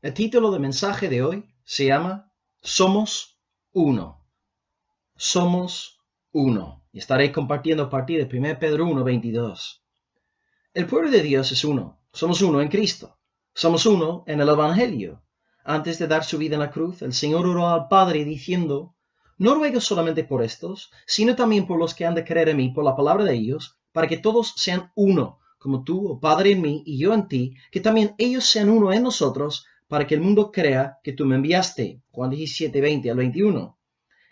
El título del mensaje de hoy se llama Somos Uno. Somos Uno. Y estaré compartiendo a partir de 1 Pedro 1:22. El pueblo de Dios es uno. Somos uno en Cristo. Somos uno en el Evangelio. Antes de dar su vida en la cruz, el Señor oró al Padre diciendo: No ruego solamente por estos, sino también por los que han de creer en mí por la palabra de ellos, para que todos sean uno, como tú, oh Padre, en mí y yo en ti, que también ellos sean uno en nosotros, para que el mundo crea que tú me enviaste. Juan 17:20-21.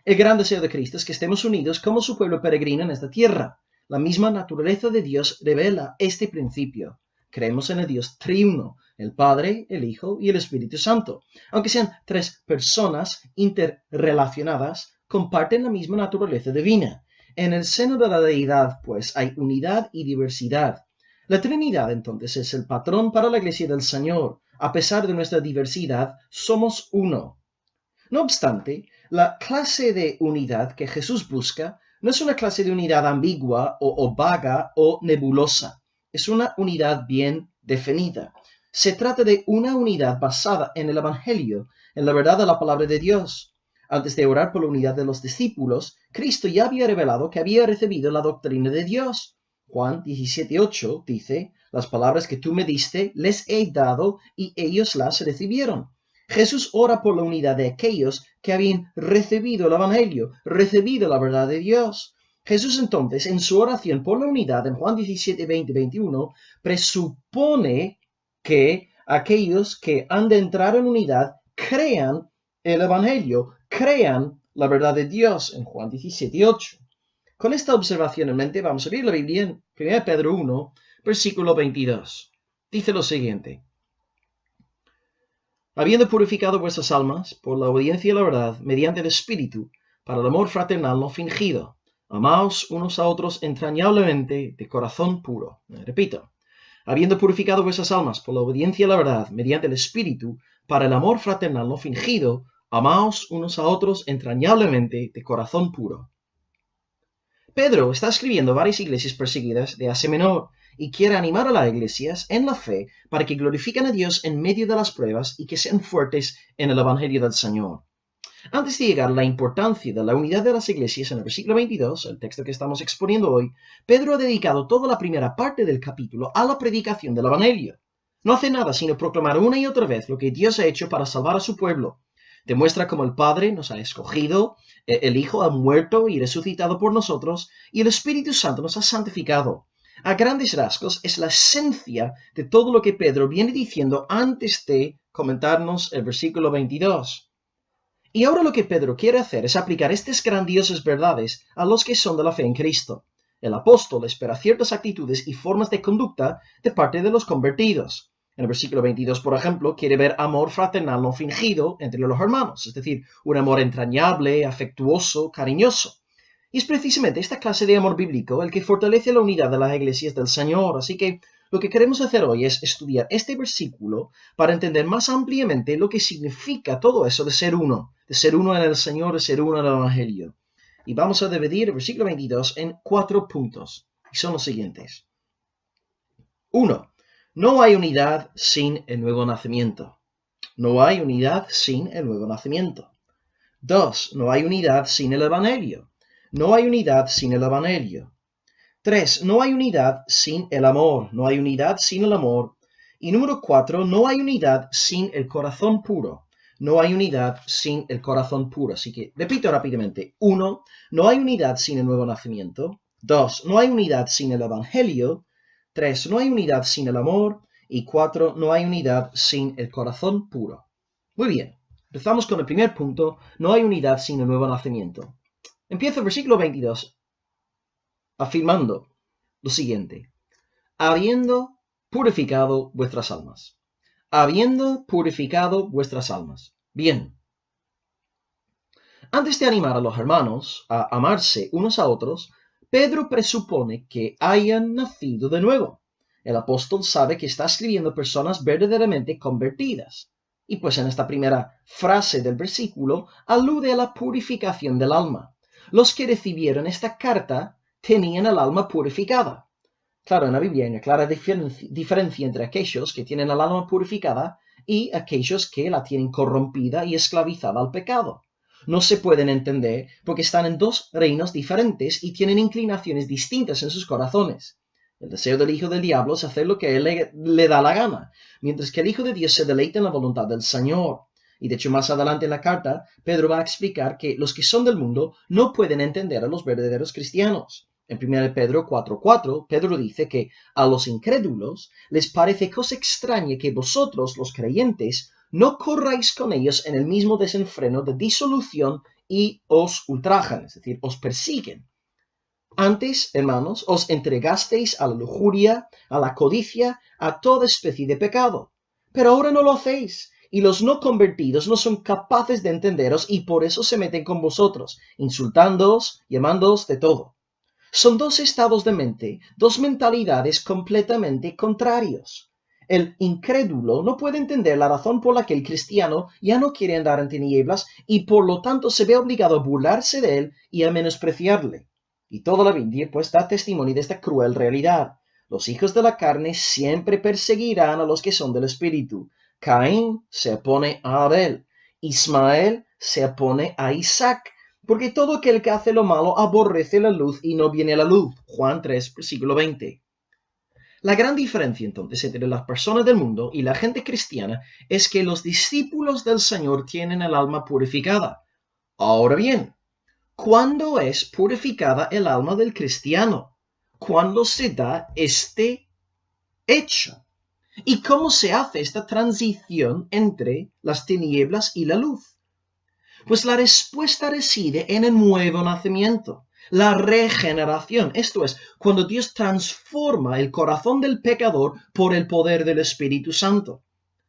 El gran deseo de Cristo es que estemos unidos como su pueblo peregrino en esta tierra. La misma naturaleza de Dios revela este principio. Creemos en el Dios triuno, el Padre, el Hijo y el Espíritu Santo. Aunque sean tres personas interrelacionadas, comparten la misma naturaleza divina. En el seno de la deidad, pues, hay unidad y diversidad. La Trinidad, entonces, es el patrón para la Iglesia del Señor. A pesar de nuestra diversidad, somos uno. No obstante, la clase de unidad que Jesús busca no es una clase de unidad ambigua o vaga o nebulosa. Es una unidad bien definida. Se trata de una unidad basada en el Evangelio, en la verdad de la palabra de Dios. Antes de orar por la unidad de los discípulos, Cristo ya había revelado que había recibido la doctrina de Dios. Juan 17:8 dice: Las palabras que tú me diste les he dado y ellos las recibieron. Jesús ora por la unidad de aquellos que habían recibido el Evangelio, recibido la verdad de Dios. Jesús entonces, en su oración por la unidad, en Juan 17:20-21, presupone que aquellos que han de entrar en unidad crean el Evangelio, crean la verdad de Dios, en Juan 17:8. Con esta observación en mente, vamos a abrir la Biblia en 1 Pedro 1, versículo 22. Dice lo siguiente: Habiendo purificado vuestras almas por la obediencia a la verdad, mediante el Espíritu, para el amor fraternal no fingido, amaos unos a otros entrañablemente de corazón puro. Repito, habiendo purificado vuestras almas por la obediencia a la verdad, mediante el Espíritu, para el amor fraternal no fingido, amaos unos a otros entrañablemente de corazón puro. Pedro está escribiendo a varias iglesias perseguidas de Asia Menor y quiere animar a las iglesias en la fe para que glorifiquen a Dios en medio de las pruebas y que sean fuertes en el Evangelio del Señor. Antes de llegar a la importancia de la unidad de las iglesias en el versículo 22, el texto que estamos exponiendo hoy, Pedro ha dedicado toda la primera parte del capítulo a la predicación del Evangelio. No hace nada sino proclamar una y otra vez lo que Dios ha hecho para salvar a su pueblo. Demuestra cómo el Padre nos ha escogido, el Hijo ha muerto y resucitado por nosotros, y el Espíritu Santo nos ha santificado. A grandes rasgos es la esencia de todo lo que Pedro viene diciendo antes de comentarnos el versículo 22. Y ahora lo que Pedro quiere hacer es aplicar estas grandiosas verdades a los que son de la fe en Cristo. El apóstol espera ciertas actitudes y formas de conducta de parte de los convertidos. En el versículo 22, por ejemplo, quiere ver amor fraternal no fingido entre los hermanos, es decir, un amor entrañable, afectuoso, cariñoso. Y es precisamente esta clase de amor bíblico el que fortalece la unidad de las iglesias del Señor. Así que lo que queremos hacer hoy es estudiar este versículo para entender más ampliamente lo que significa todo eso de ser uno en el Señor, de ser uno en el Evangelio. Y vamos a dividir el versículo 22 en 4 puntos, y son los siguientes. 1. No hay unidad sin el nuevo nacimiento. No hay unidad sin el nuevo nacimiento. 2. No hay unidad sin el Evangelio. No hay unidad sin el Evangelio. 3. No hay unidad sin el amor. No hay unidad sin el amor. Y número 4. No hay unidad sin el corazón puro. No hay unidad sin el corazón puro. Así que repito rápidamente. 1. No hay unidad sin el nuevo nacimiento. 2. No hay unidad sin el Evangelio. 3. No hay unidad sin el amor. Y 4. No hay unidad sin el corazón puro. Muy bien. Empezamos con el primer punto. No hay unidad sin el nuevo nacimiento. Empieza el versículo 22 afirmando lo siguiente: habiendo purificado vuestras almas. Habiendo purificado vuestras almas. Bien. Antes de animar a los hermanos a amarse unos a otros, Pedro presupone que hayan nacido de nuevo. El apóstol sabe que está escribiendo a personas verdaderamente convertidas. Y pues en esta primera frase del versículo alude a la purificación del alma. Los que recibieron esta carta tenían el alma purificada. Claro, en la Biblia hay una clara diferencia entre aquellos que tienen el alma purificada y aquellos que la tienen corrompida y esclavizada al pecado. No se pueden entender porque están en dos reinos diferentes y tienen inclinaciones distintas en sus corazones. El deseo del hijo del diablo es hacer lo que él le da la gana, mientras que el hijo de Dios se deleita en la voluntad del Señor. Y de hecho, más adelante en la carta, Pedro va a explicar que los que son del mundo no pueden entender a los verdaderos cristianos. En 1 Pedro 4:4, Pedro dice que a los incrédulos les parece cosa extraña que vosotros, los creyentes, no corráis con ellos en el mismo desenfreno de disolución y os ultrajan, es decir, os persiguen. Antes, hermanos, os entregasteis a la lujuria, a la codicia, a toda especie de pecado. Pero ahora no lo hacéis, y los no convertidos no son capaces de entenderos y por eso se meten con vosotros, insultándoos, llamándoos de todo. Son dos estados de mente, dos mentalidades completamente contrarios. El incrédulo no puede entender la razón por la que el cristiano ya no quiere andar en tinieblas y por lo tanto se ve obligado a burlarse de él y a menospreciarle. Y toda la Biblia pues da testimonio de esta cruel realidad. Los hijos de la carne siempre perseguirán a los que son del Espíritu. Caín se opone a Abel. Ismael se opone a Isaac. Porque todo aquel que hace lo malo aborrece la luz y no viene a la luz. Juan 3, versículo 20. La gran diferencia entonces entre las personas del mundo y la gente cristiana es que los discípulos del Señor tienen el alma purificada. Ahora bien, ¿cuándo es purificada el alma del cristiano? ¿Cuándo se da este hecho? ¿Y cómo se hace esta transición entre las tinieblas y la luz? Pues la respuesta reside en el nuevo nacimiento, la regeneración. Esto es, cuando Dios transforma el corazón del pecador por el poder del Espíritu Santo.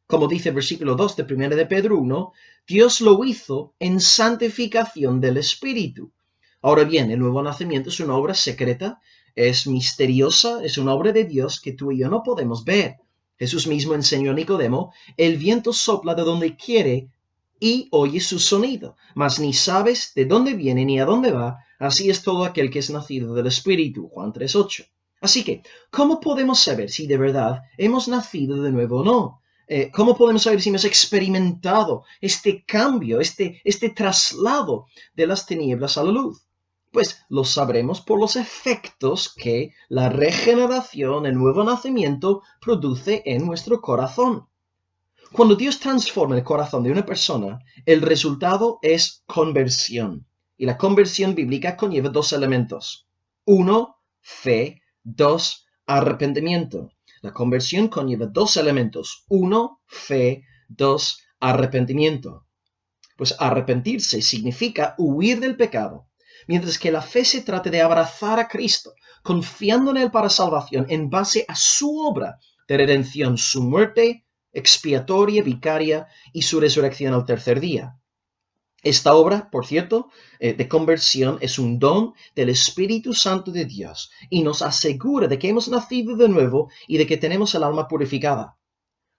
Como dice el versículo 2 de 1 de Pedro 1, Dios lo hizo en santificación del Espíritu. Ahora bien, el nuevo nacimiento es una obra secreta, es misteriosa, es una obra de Dios que tú y yo no podemos ver. Jesús mismo enseñó a Nicodemo, el viento sopla de donde quiere y oyes su sonido, mas ni sabes de dónde viene ni a dónde va, así es todo aquel que es nacido del Espíritu. Juan 3:8. Así que, ¿cómo podemos saber si de verdad hemos nacido de nuevo o no? ¿Cómo podemos saber si hemos experimentado este cambio, este traslado de las tinieblas a la luz? Pues lo sabremos por los efectos que la regeneración, el nuevo nacimiento, produce en nuestro corazón. Cuando Dios transforma el corazón de una persona, el resultado es conversión. Y la conversión bíblica conlleva dos elementos. 1, fe. 2, arrepentimiento. La conversión conlleva dos elementos. 1, fe. 2, arrepentimiento. Pues arrepentirse significa huir del pecado, mientras que la fe se trata de abrazar a Cristo, confiando en Él para salvación en base a su obra de redención, su muerte expiatoria, vicaria y su resurrección al tercer día. Esta obra, por cierto, de conversión es un don del Espíritu Santo de Dios y nos asegura de que hemos nacido de nuevo y de que tenemos el alma purificada.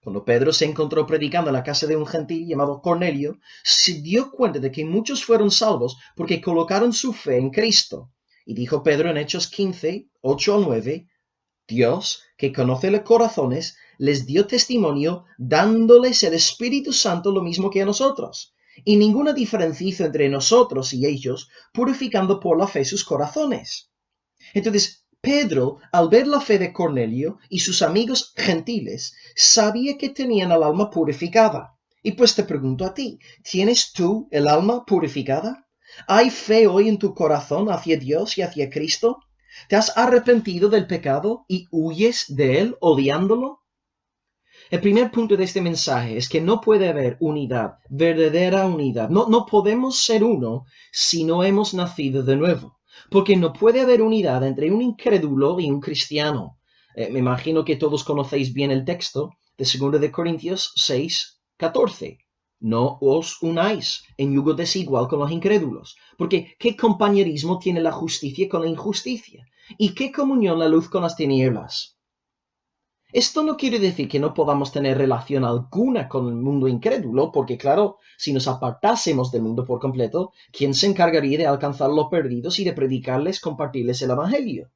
Cuando Pedro se encontró predicando en la casa de un gentil llamado Cornelio, se dio cuenta de que muchos fueron salvos porque colocaron su fe en Cristo. Y dijo Pedro en Hechos 15, 8 al 9, Dios, que conoce los corazones, les dio testimonio dándoles el Espíritu Santo lo mismo que a nosotros. Y ninguna diferencia hizo entre nosotros y ellos, purificando por la fe sus corazones. Entonces, Pedro, al ver la fe de Cornelio y sus amigos gentiles, sabía que tenían el alma purificada. Y pues te pregunto a ti, ¿tienes tú el alma purificada? ¿Hay fe hoy en tu corazón hacia Dios y hacia Cristo? ¿Te has arrepentido del pecado y huyes de él odiándolo? El primer punto de este mensaje es que no puede haber unidad, verdadera unidad. No podemos ser uno si no hemos nacido de nuevo, porque no puede haber unidad entre un incrédulo y un cristiano. Me imagino que todos conocéis bien el texto de 2 de Corintios 6:14. No os unáis en yugo desigual con los incrédulos, porque ¿qué compañerismo tiene la justicia con la injusticia? ¿Y qué comunión la luz con las tinieblas? Esto no quiere decir que no podamos tener relación alguna con el mundo incrédulo, porque claro, si nos apartásemos del mundo por completo, ¿quién se encargaría de alcanzar a los perdidos y de predicarles, compartirles el Evangelio?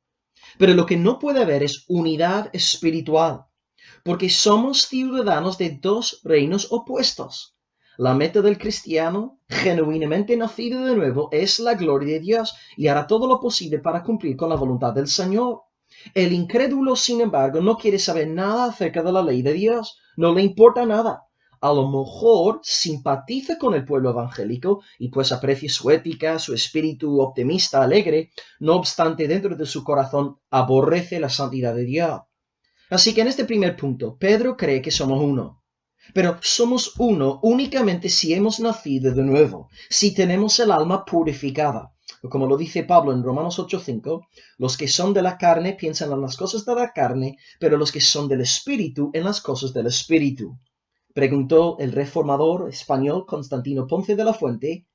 Pero lo que no puede haber es unidad espiritual. porque somos ciudadanos de dos reinos opuestos. La meta del cristiano, genuinamente nacido de nuevo, es la gloria de Dios y hará todo lo posible para cumplir con la voluntad del Señor. El incrédulo, sin embargo, no quiere saber nada acerca de la ley de Dios, no le importa nada. A lo mejor simpatiza con el pueblo evangélico y pues aprecia su ética, su espíritu optimista, alegre, no obstante dentro de su corazón aborrece la santidad de Dios. Así que en este primer punto, Pedro cree que somos uno. Pero somos uno únicamente si hemos nacido de nuevo, si tenemos el alma purificada. Como lo dice Pablo en Romanos 8:5, los que son de la carne piensan en las cosas de la carne, pero los que son del Espíritu en las cosas del Espíritu. Preguntó el reformador español Constantino Ponce de la Fuente,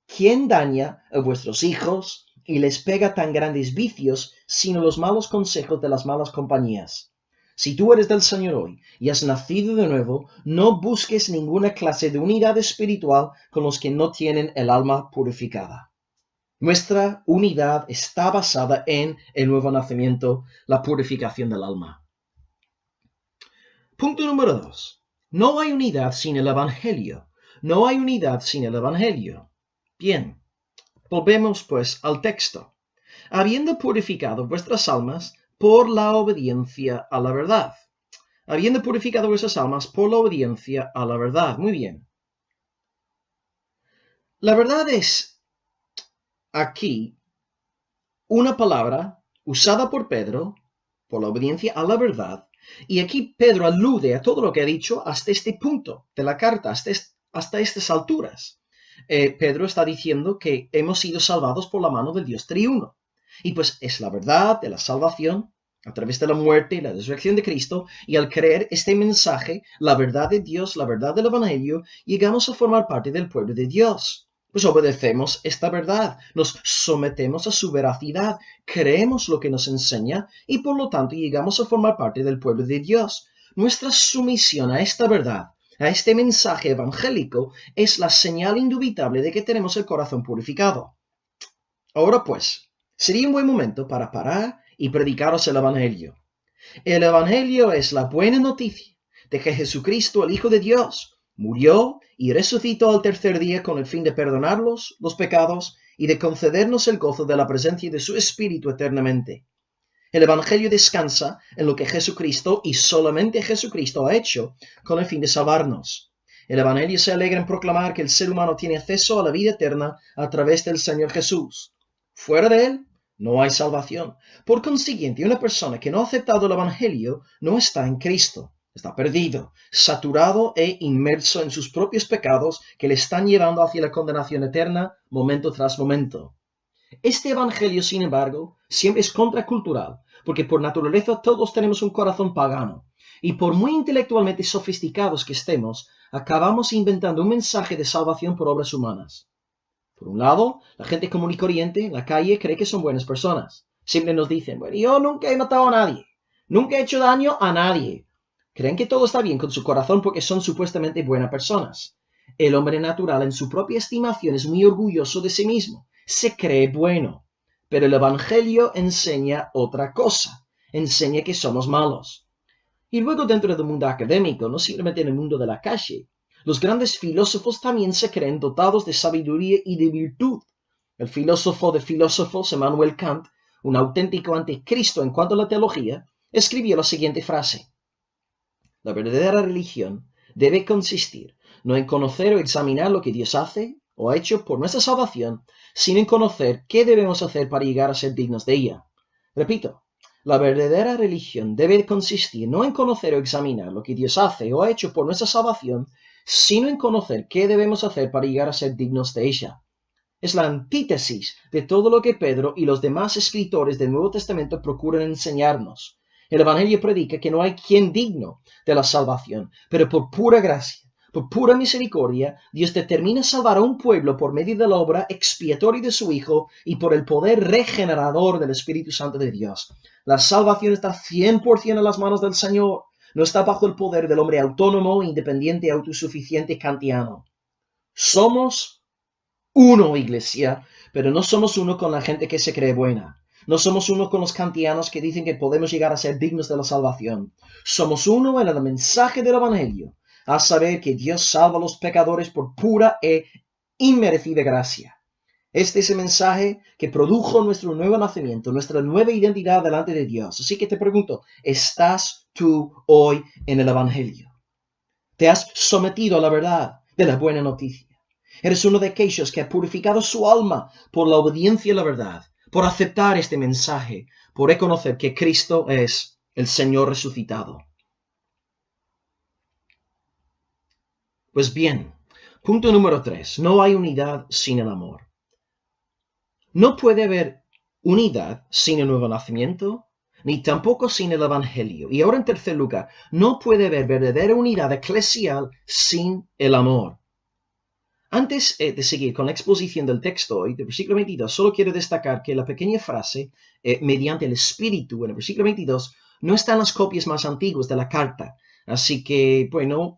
¿quién daña a vuestros hijos y les pega tan grandes vicios sino los malos consejos de las malas compañías? Si tú eres del Señor hoy y has nacido de nuevo, no busques ninguna clase de unidad espiritual con los que no tienen el alma purificada. Nuestra unidad está basada en el nuevo nacimiento, la purificación del alma. Punto número 2. No hay unidad sin el Evangelio. No hay unidad sin el Evangelio. Bien, volvemos pues al texto. Habiendo purificado vuestras almas por la obediencia a la verdad. Habiendo purificado vuestras almas por la obediencia a la verdad. Muy bien. La verdad es aquí una palabra usada por Pedro por la obediencia a la verdad. Y aquí Pedro alude a todo lo que ha dicho hasta este punto de la carta, hasta estas alturas. Pedro está diciendo que hemos sido salvados por la mano del Dios triuno. Y pues es la verdad de la salvación a través de la muerte y la resurrección de Cristo, y al creer este mensaje, la verdad de Dios, la verdad del Evangelio, llegamos a formar parte del pueblo de Dios. Pues obedecemos esta verdad, nos sometemos a su veracidad, creemos lo que nos enseña y por lo tanto llegamos a formar parte del pueblo de Dios. Nuestra sumisión a esta verdad, a este mensaje evangélico, es la señal indubitable de que tenemos el corazón purificado. Ahora pues, sería un buen momento para parar y predicaros el Evangelio. El Evangelio es la buena noticia de que Jesucristo, el Hijo de Dios, murió y resucitó al tercer día con el fin de perdonarlos los pecados y de concedernos el gozo de la presencia de su Espíritu eternamente. El Evangelio descansa en lo que Jesucristo y solamente Jesucristo ha hecho con el fin de salvarnos. El Evangelio se alegra en proclamar que el ser humano tiene acceso a la vida eterna a través del Señor Jesús. Fuera de él, no hay salvación. Por consiguiente, una persona que no ha aceptado el Evangelio no está en Cristo. Está perdido, saturado e inmerso en sus propios pecados que le están llevando hacia la condenación eterna momento tras momento. Este Evangelio, sin embargo, siempre es contracultural, porque por naturaleza todos tenemos un corazón pagano, y por muy intelectualmente sofisticados que estemos, acabamos inventando un mensaje de salvación por obras humanas. Por un lado, la gente común y corriente en la calle cree que son buenas personas. Siempre nos dicen, bueno, yo nunca he matado a nadie, nunca he hecho daño a nadie. Creen que todo está bien con su corazón porque son supuestamente buenas personas. El hombre natural en su propia estimación es muy orgulloso de sí mismo, se cree bueno. Pero el Evangelio enseña otra cosa, enseña que somos malos. Y luego dentro del mundo académico, no simplemente en el mundo de la calle, los grandes filósofos también se creen dotados de sabiduría y de virtud. El filósofo de filósofos, Immanuel Kant, un auténtico anticristo en cuanto a la teología, escribió la siguiente frase. La verdadera religión debe consistir no en conocer o examinar lo que Dios hace o ha hecho por nuestra salvación, sino en conocer qué debemos hacer para llegar a ser dignos de ella. Repito, la verdadera religión debe consistir no en conocer o examinar lo que Dios hace o ha hecho por nuestra salvación, sino en conocer qué debemos hacer para llegar a ser dignos de ella. Es la antítesis de todo lo que Pedro y los demás escritores del Nuevo Testamento procuran enseñarnos. El Evangelio predica que no hay quien digno de la salvación, pero por pura gracia, por pura misericordia, Dios determina salvar a un pueblo por medio de la obra expiatoria de su Hijo y por el poder regenerador del Espíritu Santo de Dios. La salvación está 100% en las manos del Señor. No está bajo el poder del hombre autónomo, independiente, autosuficiente, kantiano. Somos uno, iglesia, pero no somos uno con la gente que se cree buena. No somos uno con los kantianos que dicen que podemos llegar a ser dignos de la salvación. Somos uno en el mensaje del Evangelio, a saber que Dios salva a los pecadores por pura e inmerecida gracia. Este es el mensaje que produjo nuestro nuevo nacimiento, nuestra nueva identidad delante de Dios. Así que te pregunto, ¿estás tú hoy en el Evangelio? ¿Te has sometido a la verdad de la buena noticia? ¿Eres uno de aquellos que ha purificado su alma por la obediencia a la verdad, por aceptar este mensaje, por reconocer que Cristo es el Señor resucitado? Pues bien, punto número 3. No hay unidad sin el amor. No puede haber unidad sin el nuevo nacimiento, ni tampoco sin el Evangelio. Y ahora en tercer lugar, no puede haber verdadera unidad eclesial sin el amor. Antes de seguir con la exposición del texto hoy, del versículo 22, solo quiero destacar que la pequeña frase, mediante el Espíritu, en el versículo 22, no está en las copias más antiguas de la carta. Así que, bueno,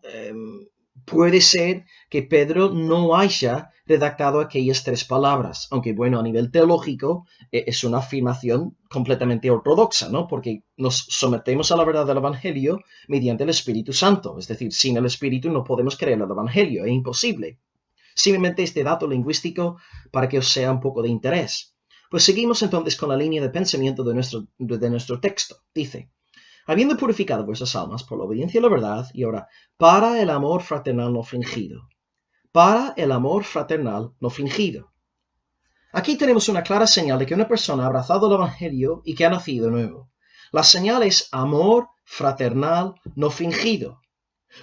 puede ser que Pedro no haya redactado aquellas 3 palabras, aunque, bueno, a nivel teológico es una afirmación completamente ortodoxa, ¿no? Porque nos sometemos a la verdad del Evangelio mediante el Espíritu Santo. Es decir, sin el Espíritu no podemos creer el Evangelio, es imposible. Simplemente este dato lingüístico para que os sea un poco de interés. Pues seguimos entonces con la línea de pensamiento de nuestro texto. Dice, habiendo purificado vuestras almas por la obediencia a la verdad, y ahora, para el amor fraternal no fingido. Para el amor fraternal no fingido. Aquí tenemos una clara señal de que una persona ha abrazado el Evangelio y que ha nacido de nuevo. La señal es amor fraternal no fingido.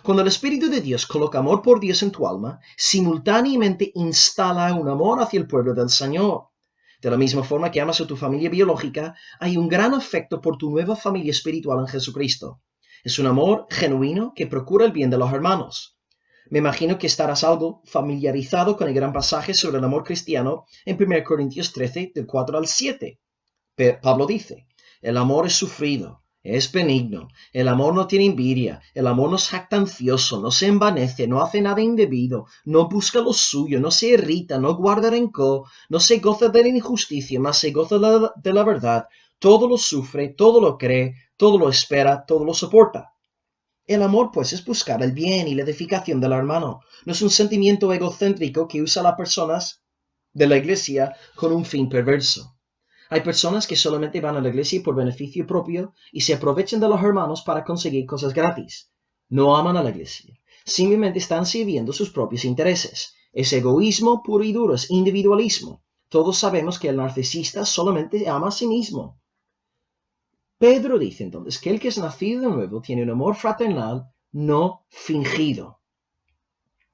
Cuando el Espíritu de Dios coloca amor por Dios en tu alma, simultáneamente instala un amor hacia el pueblo del Señor. De la misma forma que amas a tu familia biológica, hay un gran afecto por tu nueva familia espiritual en Jesucristo. Es un amor genuino que procura el bien de los hermanos. Me imagino que estarás algo familiarizado con el gran pasaje sobre el amor cristiano en 1 Corintios 13, del 4 al 7. Pablo dice, el amor es sufrido, es benigno, el amor no tiene envidia, el amor no es jactancioso, no se envanece, no hace nada indebido, no busca lo suyo, no se irrita, no guarda rencor, no se goza de la injusticia, mas se goza de la verdad, todo lo sufre, todo lo cree, todo lo espera, todo lo soporta. El amor, pues, es buscar el bien y la edificación del hermano. No es un sentimiento egocéntrico que usa a las personas de la iglesia con un fin perverso. Hay personas que solamente van a la iglesia por beneficio propio y se aprovechan de los hermanos para conseguir cosas gratis. No aman a la iglesia. Simplemente están sirviendo sus propios intereses. Es egoísmo puro y duro, es individualismo. Todos sabemos que el narcisista solamente ama a sí mismo. Pedro dice entonces que el que es nacido de nuevo tiene un amor fraternal no fingido.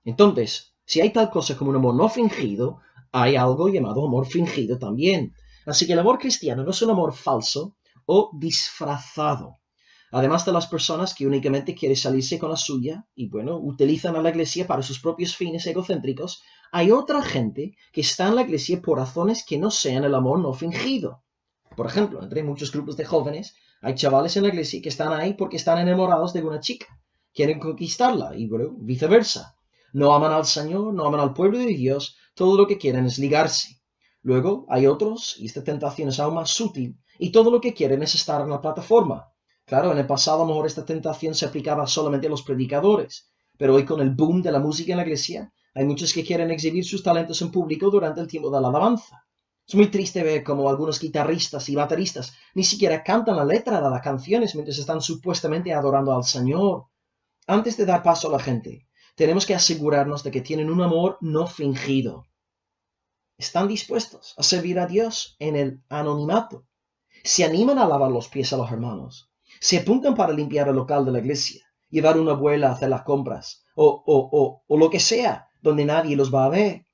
Entonces, si hay tal cosa como un amor no fingido, hay algo llamado amor fingido también. Así que el amor cristiano no es un amor falso o disfrazado. Además de las personas que únicamente quieren salirse con la suya y, bueno, utilizan a la iglesia para sus propios fines egocéntricos, hay otra gente que está en la iglesia por razones que no sean el amor no fingido. Por ejemplo, entre muchos grupos de jóvenes, hay chavales en la iglesia que están ahí porque están enamorados de una chica. Quieren conquistarla y, bueno, viceversa. No aman al Señor, no aman al pueblo de Dios, todo lo que quieren es ligarse. Luego hay otros, y esta tentación es aún más sutil, y todo lo que quieren es estar en la plataforma. Claro, en el pasado a lo mejor esta tentación se aplicaba solamente a los predicadores, pero hoy con el boom de la música en la iglesia, hay muchos que quieren exhibir sus talentos en público durante el tiempo de la alabanza. Es muy triste ver cómo algunos guitarristas y bateristas ni siquiera cantan la letra de las canciones mientras están supuestamente adorando al Señor. Antes de dar paso a la gente, tenemos que asegurarnos de que tienen un amor no fingido. Están dispuestos a servir a Dios en el anonimato. Se animan a lavar los pies a los hermanos. Se apuntan para limpiar el local de la iglesia, llevar una abuela a hacer las compras, o lo que sea, donde nadie los va a ver.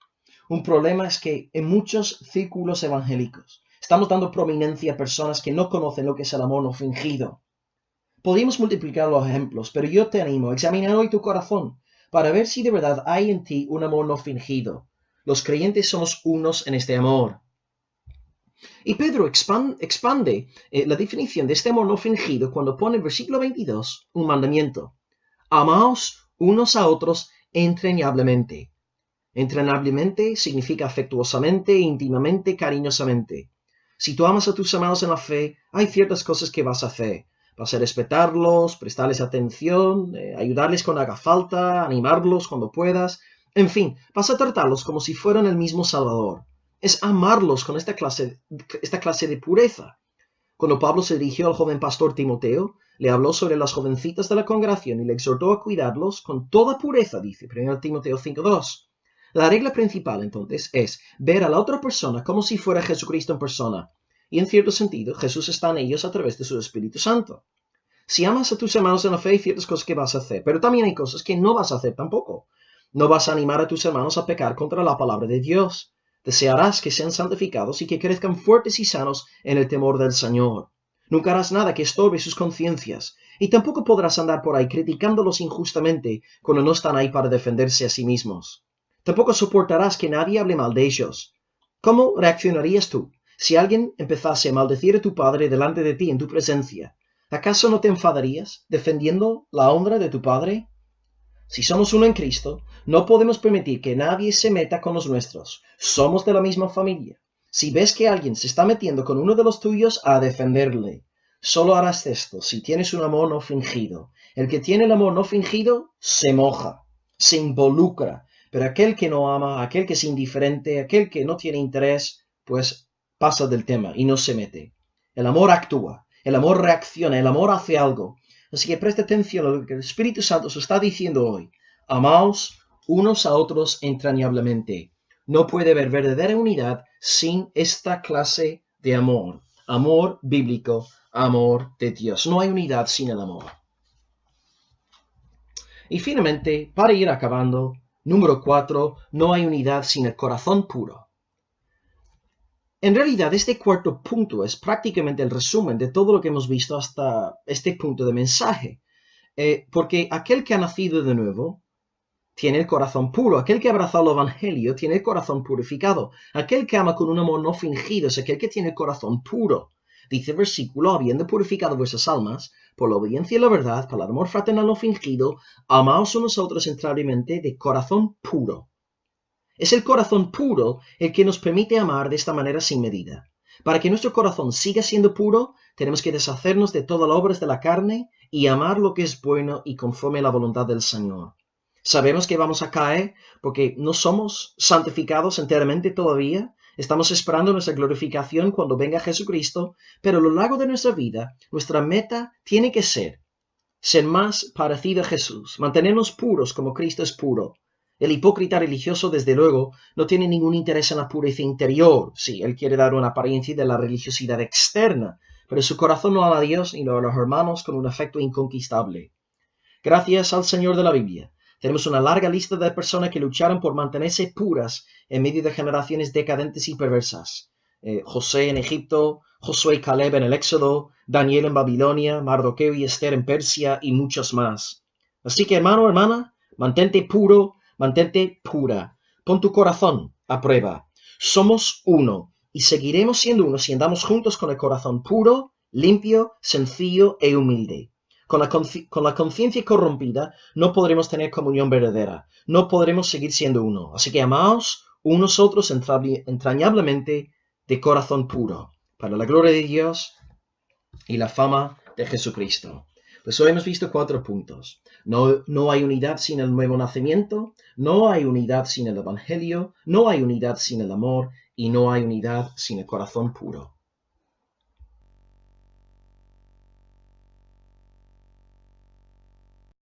Un problema es que en muchos círculos evangélicos estamos dando prominencia a personas que no conocen lo que es el amor no fingido. Podríamos multiplicar los ejemplos, pero yo te animo a examinar hoy tu corazón para ver si de verdad hay en ti un amor no fingido. Los creyentes somos unos en este amor. Y Pedro expande la definición de este amor no fingido cuando pone en el versículo 22 un mandamiento. Amaos unos a otros entrañablemente. Entrañablemente significa afectuosamente, íntimamente, cariñosamente. Si tú amas a tus hermanos en la fe, hay ciertas cosas que vas a hacer. Vas a respetarlos, prestarles atención, ayudarles cuando haga falta, animarlos cuando puedas. En fin, vas a tratarlos como si fueran el mismo Salvador. Es amarlos con esta clase de pureza. Cuando Pablo se dirigió al joven pastor Timoteo, le habló sobre las jovencitas de la congregación y le exhortó a cuidarlos con toda pureza, dice 1 Timoteo 5:2. La regla principal, entonces, es ver a la otra persona como si fuera Jesucristo en persona. Y en cierto sentido, Jesús está en ellos a través de su Espíritu Santo. Si amas a tus hermanos en la fe, hay ciertas cosas que vas a hacer, pero también hay cosas que no vas a hacer tampoco. No vas a animar a tus hermanos a pecar contra la palabra de Dios. Desearás que sean santificados y que crezcan fuertes y sanos en el temor del Señor. Nunca harás nada que estorbe sus conciencias, y tampoco podrás andar por ahí criticándolos injustamente cuando no están ahí para defenderse a sí mismos. Tampoco soportarás que nadie hable mal de ellos. ¿Cómo reaccionarías tú si alguien empezase a maldecir a tu padre delante de ti en tu presencia? ¿Acaso no te enfadarías defendiendo la honra de tu padre? Si somos uno en Cristo, no podemos permitir que nadie se meta con los nuestros. Somos de la misma familia. Si ves que alguien se está metiendo con uno de los tuyos, a defenderle. Solo harás esto si tienes un amor no fingido. El que tiene el amor no fingido se moja, se involucra. Pero aquel que no ama, aquel que es indiferente, aquel que no tiene interés, pues pasa del tema y no se mete. El amor actúa, el amor reacciona, el amor hace algo. Así que preste atención a lo que el Espíritu Santo os está diciendo hoy. Amaos unos a otros entrañablemente. No puede haber verdadera unidad sin esta clase de amor. Amor bíblico, amor de Dios. No hay unidad sin el amor. Y finalmente, para ir acabando, número 4, no hay unidad sin el corazón puro. En realidad, este cuarto punto es prácticamente el resumen de todo lo que hemos visto hasta este punto de mensaje. Porque aquel que ha nacido de nuevo tiene el corazón puro. Aquel que ha abrazado el Evangelio tiene el corazón purificado. Aquel que ama con un amor no fingido es aquel que tiene el corazón puro. Dice el versículo, habiendo purificado vuestras almas, por la obediencia y la verdad, por el amor fraternal no fingido, amaos unos a otros entrañablemente de corazón puro. Es el corazón puro el que nos permite amar de esta manera sin medida. Para que nuestro corazón siga siendo puro, tenemos que deshacernos de todas las obras de la carne y amar lo que es bueno y conforme a la voluntad del Señor. Sabemos que vamos a caer porque no somos santificados enteramente todavía. Estamos esperando nuestra glorificación cuando venga Jesucristo, pero a lo largo de nuestra vida, nuestra meta tiene que ser más parecido a Jesús, mantenernos puros como Cristo es puro. El hipócrita religioso, desde luego, no tiene ningún interés en la pureza interior. Sí, él quiere dar una apariencia de la religiosidad externa, pero su corazón no ama a Dios ni a los hermanos con un afecto inconquistable. Gracias al Señor de la Biblia, tenemos una larga lista de personas que lucharon por mantenerse puras en medio de generaciones decadentes y perversas. José en Egipto, Josué y Caleb en el Éxodo, Daniel en Babilonia, Mardoqueo y Esther en Persia y muchos más. Así que, hermano, hermana, mantente puro, mantente pura. Pon tu corazón a prueba. Somos uno y seguiremos siendo uno si andamos juntos con el corazón puro, limpio, sencillo e humilde. Con la conciencia corrompida no podremos tener comunión verdadera. No podremos seguir siendo uno. Así que amaos unos a otros entrañablemente de corazón puro, para la gloria de Dios y la fama de Jesucristo. Pues hoy hemos visto 4 puntos. No hay unidad sin el nuevo nacimiento, no hay unidad sin el Evangelio, no hay unidad sin el amor y no hay unidad sin el corazón puro.